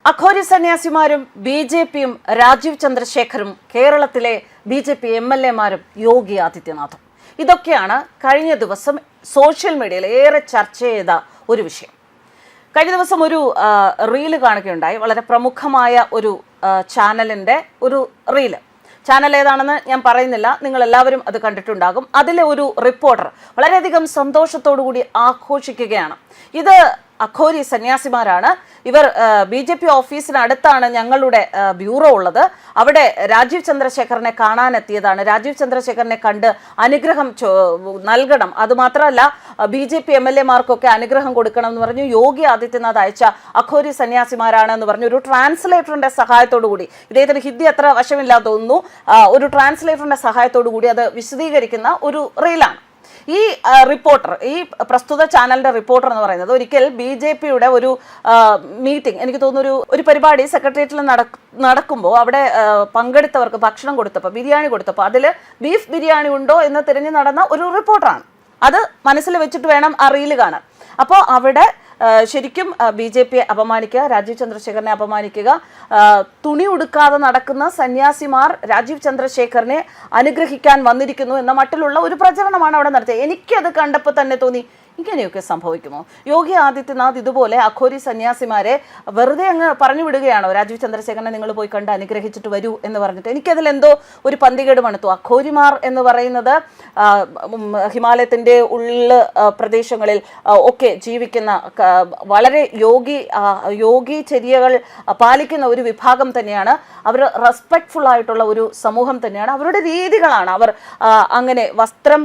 അഘോരി സന്യാസിമാരും ബി.ജെ.പിയും രാജീവ് ചന്ദ്രശേഖറും കേരളത്തിലെ ബി.ജെ.പി എം.എൽ.എമാരും യോഗി ആദിത്യനാഥും ഇതൊക്കെയാണ് കഴിഞ്ഞ ദിവസം സോഷ്യൽ മീഡിയയിൽ ഏറെ ചർച്ച ചെയ്ത ഒരു വിഷയം. കഴിഞ്ഞ ദിവസം ഒരു റീല് കാണുകയുണ്ടായി. വളരെ പ്രമുഖമായ ഒരു ചാനലിൻ്റെ ഒരു റീല്. ചാനൽ ഏതാണെന്ന് ഞാൻ പറയുന്നില്ല, നിങ്ങൾ എല്ലാവരും അത് കണ്ടിട്ടുണ്ടാകും. അതിലെ ഒരു റിപ്പോർട്ടർ വളരെയധികം സന്തോഷത്തോടു കൂടി ആഘോഷിക്കുകയാണ്. ഇത് അഘോരി സന്യാസിമാരാണ്. ഇവർ ബി.ജെ.പി ഓഫീസിനടുത്താണ് ഞങ്ങളുടെ ബ്യൂറോ ഉള്ളത്. അവിടെ രാജീവ് ചന്ദ്രശേഖറിനെ കാണാനെത്തിയതാണ്. രാജീവ് ചന്ദ്രശേഖറിനെ കണ്ട് അനുഗ്രഹം നൽകണം, അതുമാത്രമല്ല ബി.ജെ.പി എം.എൽ.എമാർക്കൊക്കെ അനുഗ്രഹം കൊടുക്കണം എന്ന് പറഞ്ഞു യോഗി ആദിത്യനാഥ് അയച്ച അഘോരി സന്യാസിമാരാണ് എന്ന് പറഞ്ഞു ഒരു ട്രാൻസ്ലേറ്ററിന്റെ സഹായത്തോടു കൂടി, ഇദ്ദേഹത്തിന് ഹിന്ദി അത്ര വശമില്ലാതെ തോന്നുന്നു, ഒരു ട്രാൻസ്ലേറ്ററിന്റെ സഹായത്തോടു കൂടി അത് വിശദീകരിക്കുന്ന ഒരു റീലാണ്. ഈ റിപ്പോർട്ടർ, ഈ പ്രസ്തുത ചാനലിന്റെ റിപ്പോർട്ടർ എന്ന് പറയുന്നത് ഒരിക്കൽ ബി.ജെ.പിയുടെ ഒരു മീറ്റിംഗ്, എനിക്ക് തോന്നുന്നു ഒരു പരിപാടി സെക്രട്ടേറിയറ്റിൽ നടക്കുമ്പോൾ അവിടെ പങ്കെടുത്തവർക്ക് ഭക്ഷണം കൊടുത്തപ്പോൾ, ബിരിയാണി കൊടുത്തപ്പോൾ അതിൽ ബീഫ് ബിരിയാണി ഉണ്ടോ എന്ന് തിരഞ്ഞു നടന്ന ഒരു റിപ്പോർട്ടറാണ്. അത് മനസ്സിൽ വെച്ചിട്ട് വേണം ആ റീല് കാണാൻ. അപ്പോൾ അവിടെ ശരിക്കും ബി.ജെ.പിയെ അപമാനിക്കുക, രാജീവ് ചന്ദ്രശേഖറിനെ അപമാനിക്കുക, തുണി ഉടുക്കാതെ നടക്കുന്ന സന്യാസിമാർ രാജീവ് ചന്ദ്രശേഖറിനെ അനുഗ്രഹിക്കാൻ വന്നിരിക്കുന്നു എന്ന മട്ടിലുള്ള ഒരു പ്രചരണമാണ് അവിടെ നടത്തിയത്. എനിക്കത് കണ്ടപ്പോൾ തന്നെ തോന്നി, ഇങ്ങനെയൊക്കെ സംഭവിക്കുമോ? യോഗി ആദിത്യനാഥ് ഇതുപോലെ അഘോരി സന്യാസിമാരെ വെറുതെ അങ്ങ് പറഞ്ഞു വിടുകയാണോ? രാജീവ് ചന്ദ്രശേഖരനെ നിങ്ങൾ പോയി കണ്ട് അനുഗ്രഹിച്ചിട്ട് വരൂ എന്ന് പറഞ്ഞിട്ട്. എനിക്കതിൽ എന്തോ ഒരു പന്തികേട് മണത്തു. അഘോരിമാർ എന്ന് പറയുന്നത് ഹിമാലയത്തിൻ്റെ ഉള്ളിൽ പ്രദേശങ്ങളിൽ ഒക്കെ ജീവിക്കുന്ന വളരെ യോഗി ചര്യകൾ പാലിക്കുന്ന ഒരു വിഭാഗം തന്നെയാണ്. അവർ റെസ്പെക്ട്ഫുൾ ആയിട്ടുള്ള ഒരു സമൂഹം തന്നെയാണ്. അവരുടെ രീതികളാണ്. അവർ അങ്ങനെ വസ്ത്രം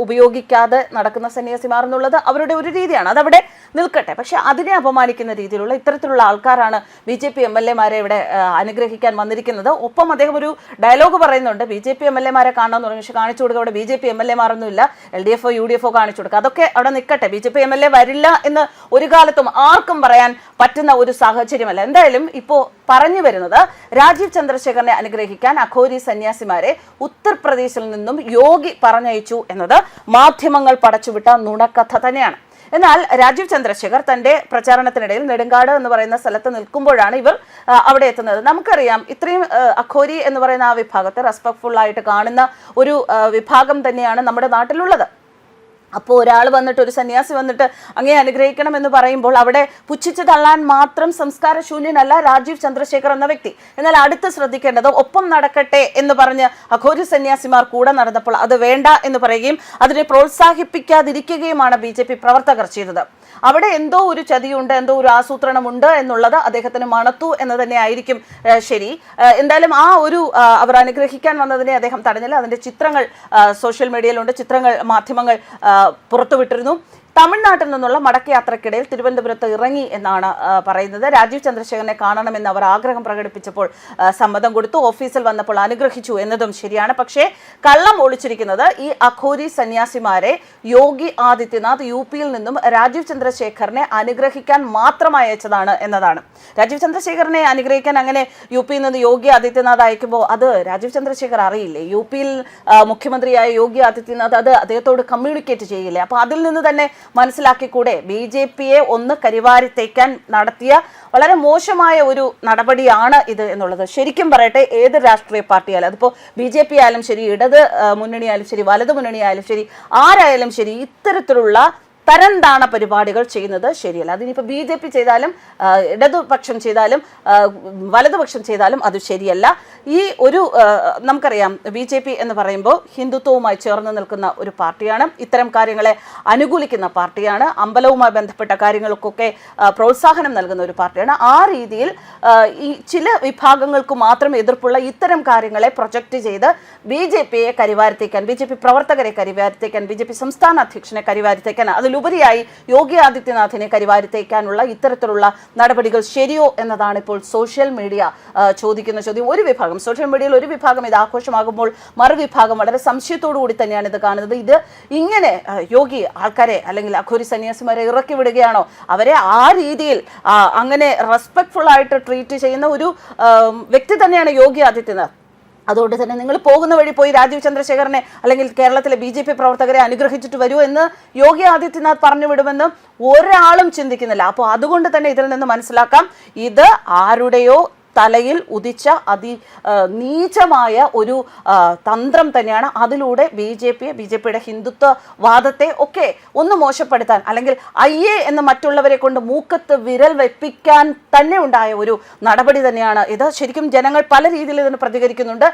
ഉപയോഗിക്കാതെ നടക്കുന്ന സന്യാസിമാർ എന്നുള്ളത് അവരുടെ ഒരു രീതിയാണ്. അതവിടെ നിൽക്കട്ടെ. പക്ഷെ അതിനെ അപമാനിക്കുന്ന രീതിയിലുള്ള ഇത്തരത്തിലുള്ള ആൾക്കാരാണ് ബി.ജെ.പി എം.എൽ.എമാരെ ഇവിടെ അനുഗ്രഹിക്കാൻ വന്നിരിക്കുന്നത്. ഒപ്പം അദ്ദേഹം ഒരു ഡയലോഗ് പറയുന്നുണ്ട്, ബി.ജെ.പി എം.എൽ.എമാരെ കാണാമെന്ന് പറഞ്ഞു. പക്ഷെ കാണിച്ചു കൊടുക്കുക അവിടെ ബി.ജെ.പി എം.എൽ.എമാരൊന്നും ഇല്ല, LDF-ഓ UDF-ഓ കാണിച്ചു കൊടുക്കുക. അതൊക്കെ അവിടെ നിൽക്കട്ടെ. ബി.ജെ.പി എം.എൽ.എ വരില്ല എന്ന് ഒരു കാലത്തും ആർക്കും പറയാൻ പറ്റുന്ന ഒരു സാഹചര്യമല്ല. എന്തായാലും ഇപ്പോൾ പറഞ്ഞു വരുന്നത്, രാജീവ് ചന്ദ്രശേഖറിനെ അനുഗ്രഹിക്കാൻ അഘോരി സന്യാസിമാരെ ഉത്തർപ്രദേശിൽ നിന്നും യോഗി പറഞ്ഞയച്ചു എന്നത് മാധ്യമങ്ങൾ പടച്ചുവിട്ട നുണക്കഥ തന്നെയാണ്. എന്നാൽ രാജീവ് ചന്ദ്രശേഖർ തന്റെ പ്രചാരണത്തിനിടയിൽ നെടുങ്കാട് എന്ന് പറയുന്ന സ്ഥലത്ത് നിൽക്കുമ്പോഴാണ് ഇവർ അവിടെ എത്തുന്നത്. നമുക്കറിയാം, ഇത്രയും അഘോരി എന്ന് പറയുന്ന ആ വിഭാഗത്തെ റെസ്പെക്ട്ഫുൾ ആയിട്ട് കാണുന്ന ഒരു വിഭാഗം തന്നെയാണ് നമ്മുടെ നാട്ടിലുള്ളത്. അപ്പോൾ ഒരാൾ വന്നിട്ട്, ഒരു സന്യാസി വന്നിട്ട് അങ്ങേ അനുഗ്രഹിക്കണം എന്ന് പറയുമ്പോൾ അവിടെ പുച്ഛിച്ച് തള്ളാൻ മാത്രം സംസ്കാരശൂന്യനല്ല രാജീവ് ചന്ദ്രശേഖർ എന്ന വ്യക്തി. എന്നാൽ അടുത്ത് ശ്രദ്ധിക്കേണ്ടത്, ഒപ്പം നടക്കട്ടെ എന്ന് പറഞ്ഞ് അഘോരി സന്യാസിമാർ കൂടെ നടന്നപ്പോൾ അത് വേണ്ട എന്ന് പറയുകയും അതിനെ പ്രോത്സാഹിപ്പിക്കാതിരിക്കുകയുമാണ് ബി.ജെ.പി പ്രവർത്തകർ ചെയ്തത്. അവിടെ എന്തോ ഒരു ചതിയുണ്ട്, എന്തോ ഒരു ആസൂത്രണമുണ്ട് എന്നുള്ളത് അദ്ദേഹത്തിന് മണത്തു എന്ന് തന്നെ ആയിരിക്കും ശരി. എന്തായാലും ആ ഒരു അവർ അനുഗ്രഹിക്കാൻ വന്നതിനെ അദ്ദേഹം തടഞ്ഞില്ല. അതിന്റെ ചിത്രങ്ങൾ സോഷ്യൽ മീഡിയയിലുണ്ട്, ചിത്രങ്ങൾ മാധ്യമങ്ങൾ പുറത്തുവിട്ടിരുന്നു. തമിഴ്നാട്ടിൽ നിന്നുള്ള മടക്കയാത്രക്കിടയിൽ തിരുവനന്തപുരത്ത് ഇറങ്ങി എന്നാണ് പറയുന്നത്. രാജീവ് ചന്ദ്രശേഖരനെ കാണണമെന്ന് അവർ ആഗ്രഹം പ്രകടിപ്പിച്ചപ്പോൾ സമ്മതം കൊടുത്തു. ഓഫീസിൽ വന്നപ്പോൾ അനുഗ്രഹിച്ചു എന്നതും ശരിയാണ്. പക്ഷേ കള്ളം ഒളിച്ചിരിക്കുന്നത് ഈ അഘോരി സന്യാസിമാരെ യോഗി ആദിത്യനാഥ് UP-യിൽ നിന്നും രാജീവ് ചന്ദ്രശേഖരനെ അനുഗ്രഹിക്കാൻ മാത്രമായി അയച്ചതാണ് എന്നതാണ്. രാജീവ് ചന്ദ്രശേഖരനെ അനുഗ്രഹിക്കാൻ അങ്ങനെ UP-യിൽ നിന്ന് യോഗി ആദിത്യനാഥ് അയക്കുമ്പോൾ അത് രാജീവ് ചന്ദ്രശേഖർ അറിയില്ലേ? UP-യിൽ മുഖ്യമന്ത്രിയായ യോഗി ആദിത്യനാഥ് അത് അദ്ദേഹത്തോട് കമ്മ്യൂണിക്കേറ്റ് ചെയ്യില്ലേ? അപ്പോൾ അതിൽ നിന്ന് തന്നെ മനസ്സിലാക്കിക്കൂടെ ബി.ജെ.പിയെ ഒന്ന് കരിവാരിത്തേക്കാൻ നടത്തിയ വളരെ മോശമായ ഒരു നടപടിയാണ് ഇത് എന്നുള്ളത്. ശരിക്കും പറയട്ടെ, ഏത് രാഷ്ട്രീയ പാർട്ടിയായാലും, അതിപ്പോൾ ബി.ജെ.പി ആയാലും ശരി, ഇടത് മുന്നണിയായാലും ശരി, വലതു മുന്നണിയായാലും ശരി, ആരായാലും ശരി, ഇത്തരത്തിലുള്ള തരംതാണ പരിപാടികൾ ചെയ്യുന്നത് ശരിയല്ല. അതിനിപ്പോൾ ബി.ജെ.പി ചെയ്താലും ഇടതുപക്ഷം ചെയ്താലും വലതുപക്ഷം ചെയ്താലും അത് ശരിയല്ല. ഈ ഒരു നമുക്കറിയാം, ബി.ജെ.പി എന്ന് പറയുമ്പോൾ ഹിന്ദുത്വവുമായി ചേർന്ന് നിൽക്കുന്ന ഒരു പാർട്ടിയാണ്, ഇത്തരം കാര്യങ്ങളെ അനുകൂലിക്കുന്ന പാർട്ടിയാണ്, അമ്പലവുമായി ബന്ധപ്പെട്ട കാര്യങ്ങൾക്കൊക്കെ പ്രോത്സാഹനം നൽകുന്ന ഒരു പാർട്ടിയാണ്. ആ രീതിയിൽ ഈ ചില വിഭാഗങ്ങൾക്ക് മാത്രം എതിർപ്പുള്ള ഇത്തരം കാര്യങ്ങളെ പ്രൊജക്റ്റ് ചെയ്ത് ബി.ജെ.പിയെ കരിവാരിത്തേക്കാൻ, ബി.ജെ.പി പ്രവർത്തകരെ കരിവാരിത്തേക്കാൻ, ബി.ജെ.പി സംസ്ഥാന അധ്യക്ഷനെ കരിവാരിത്തേക്കാൻ, അതിലുപരിയായി യോഗി ആദിത്യനാഥിനെ കരിവാരിത്തേക്കാനുള്ള ഇത്തരത്തിലുള്ള നടപടികൾ ശരിയോ എന്നതാണ് ഇപ്പോൾ സോഷ്യൽ മീഡിയ ചോദിക്കുന്ന ചോദ്യം. ഒരു വിഭാഗം, സോഷ്യൽ മീഡിയയിൽ ഒരു വിഭാഗം ഇത് ആഘോഷമാകുമ്പോൾ മറുവിഭാഗം വളരെ സംശയത്തോടു കൂടി തന്നെയാണ് ഇത് കാണുന്നത്. ഇത് ഇങ്ങനെ യോഗി ആൾക്കാരെ അല്ലെങ്കിൽ അഘോരി സന്യാസിമാരെ ഇറക്കി വിടുകയാണോ? അവരെ ആ രീതിയിൽ അങ്ങനെ റെസ്പെക്ട്ഫുൾ ആയിട്ട് ട്രീറ്റ് ചെയ്യുന്ന ഒരു വ്യക്തി തന്നെയാണ് യോഗി ആദിത്യനാഥ്. അതുകൊണ്ട് തന്നെ നിങ്ങൾ പോകുന്ന വഴി പോയി രാജീവ് ചന്ദ്രശേഖരനെ അല്ലെങ്കിൽ കേരളത്തിലെ BJP പ്രവർത്തകരെ അനുഗ്രഹിച്ചിട്ട് വരൂ എന്ന് യോഗി ആദിത്യനാഥ് പറഞ്ഞു വിടുമെന്ന് ഒരാളും ചിന്തിക്കുന്നില്ല. അപ്പോൾ അതുകൊണ്ട് തന്നെ ഇതിൽ നിന്ന് മനസ്സിലാക്കാം, ഇത് ആരുടെയോ തലയിൽ ഉദിച്ച നീചമായ ഒരു തന്ത്രം തന്നെയാണ്. അതിലൂടെ BJPയുടെ ഹിന്ദുത്വവാദത്തെ ഒക്കെ ഒന്ന് മോശപ്പെടുത്താൻ, അല്ലെങ്കിൽ IA എന്ന് മറ്റുള്ളവരെ കൊണ്ട് മൂക്കത്ത് വിരൽ വെപ്പിക്കാൻ തന്നെ ഉണ്ടായ ഒരു നടപടി തന്നെയാണ് ഇത്. ശരിക്കും ജനങ്ങൾ പല രീതിയിൽ ഇതിന് പ്രതികരിക്കുന്നുണ്ട്.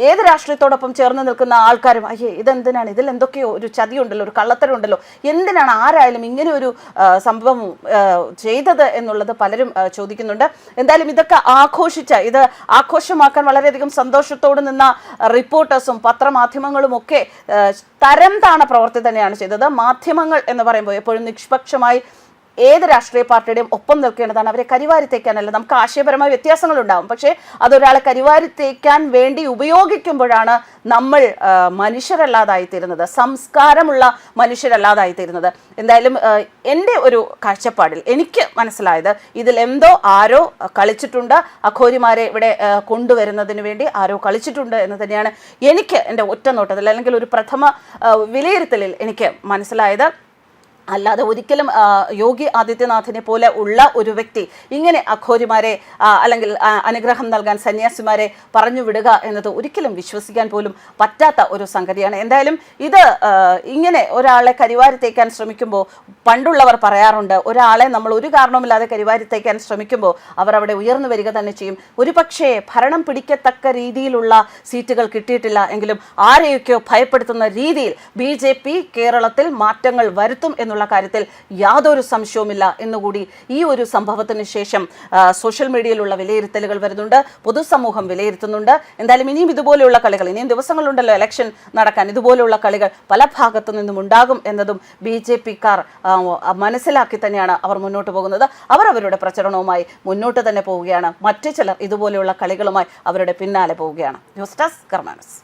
ഏത് രാഷ്ട്രീയത്തോടൊപ്പം ചേർന്ന് നിൽക്കുന്ന ആൾക്കാരും ഇതെന്തിനാണ്, ഇതിൽ എന്തൊക്കെയോ ഒരു ചതിയുണ്ടല്ലോ, ഒരു കള്ളത്തരം ഉണ്ടല്ലോ, എന്തിനാണ് ആരായാലും ഇങ്ങനെ ഒരു സംഭവം ചെയ്തത് എന്നുള്ളത് പലരും ചോദിക്കുന്നുണ്ട്. എന്തായാലും ഇതൊക്കെ ഇത് ആഘോഷമാക്കാൻ വളരെയധികം സന്തോഷത്തോട് നിന്ന റിപ്പോർട്ടേഴ്സും പത്രമാധ്യമങ്ങളും ഒക്കെ തരം താണ പ്രവൃത്തി തന്നെയാണ് ചെയ്തത്. മാധ്യമങ്ങൾ എന്ന് പറയുമ്പോൾ എപ്പോഴും നിഷ്പക്ഷമായി ഏത് രാഷ്ട്രീയ പാർട്ടിയുടെയും ഒപ്പം നിൽക്കേണ്ടതാണ്. അവരെ കരിവാരിത്തേക്കാനല്ല. നമുക്ക് ആശയപരമായ വ്യത്യാസങ്ങളുണ്ടാവും, പക്ഷേ അതൊരാളെ കരിവാരിത്തേക്കാൻ വേണ്ടി ഉപയോഗിക്കുമ്പോഴാണ് നമ്മൾ മനുഷ്യരല്ലാതായിത്തീരുന്നത്, സംസ്കാരമുള്ള മനുഷ്യരല്ലാതായിത്തീരുന്നത്. എന്തായാലും എൻ്റെ ഒരു കാഴ്ചപ്പാടിൽ എനിക്ക് മനസ്സിലായത്, ഇതിൽ എന്തോ ആരോ കളിച്ചിട്ടുണ്ട്, അഘോരിമാരെ ഇവിടെ കൊണ്ടുവരുന്നതിന് വേണ്ടി ആരോ കളിച്ചിട്ടുണ്ട് എന്ന് തന്നെയാണ് എനിക്ക് എൻ്റെ ഒറ്റ നോട്ടത്തിൽ, അല്ലെങ്കിൽ ഒരു പ്രഥമ വിലയിരുത്തലിൽ എനിക്ക് മനസ്സിലായത്. അല്ലാതെ ഒരിക്കലും യോഗി ആദിത്യനാഥിനെ പോലെ ഉള്ള ഒരു വ്യക്തി ഇങ്ങനെ അഘോരിമാരെ അല്ലെങ്കിൽ അനുഗ്രഹം നൽകാൻ സന്യാസിമാരെ പറഞ്ഞു വിടുക എന്നത് ഒരിക്കലും വിശ്വസിക്കാൻ പോലും പറ്റാത്ത ഒരു സംഗതിയാണ്. എന്തായാലും ഇത് ഇങ്ങനെ ഒരാളെ കരിവാരിത്തേക്കാൻ ശ്രമിക്കുമ്പോൾ പണ്ടുള്ളവർ പറയാറുണ്ട്, ഒരാളെ നമ്മൾ ഒരു കാരണവുമില്ലാതെ കരിവാരിത്തേക്കാൻ ശ്രമിക്കുമ്പോൾ അവർ അവിടെ ഉയർന്നു വരിക തന്നെ ചെയ്യും. ഒരുപക്ഷേ ഭരണം പിടിക്കത്തക്ക രീതിയിലുള്ള സീറ്റുകൾ കിട്ടിയിട്ടില്ല എങ്കിലും ആരെയൊക്കെയോ ഭയപ്പെടുത്തുന്ന രീതിയിൽ BJP കേരളത്തിൽ മാറ്റങ്ങൾ വരുത്തും എന്നുള്ള കാര്യത്തിൽ യാതൊരു സംശയവുമില്ല എന്നുകൂടി ഈ ഒരു സംഭവത്തിന് ശേഷം സോഷ്യൽ മീഡിയയിലുള്ള വിലയിരുത്തലുകൾ വരുന്നുണ്ട്, പൊതുസമൂഹം വിലയിരുത്തുന്നുണ്ട്. എന്തായാലും ഇനിയും ഇതുപോലെയുള്ള കളികൾ, ഇനിയും ദിവസങ്ങളുണ്ടല്ലോ ഇലക്ഷൻ നടക്കാൻ, ഇതുപോലെയുള്ള കളികൾ പല ഭാഗത്തു നിന്നും ഉണ്ടാകും എന്നതും BJPക്കാർ മനസ്സിലാക്കി തന്നെയാണ് അവർ മുന്നോട്ട് പോകുന്നത്. അവർ അവരുടെ പ്രചരണവുമായി മുന്നോട്ട് തന്നെ പോവുകയാണ്. മറ്റു ചിലർ ഇതുപോലെയുള്ള കളികളുമായി അവരുടെ പിന്നാലെ പോവുകയാണ്. News desk കർമാനസ്.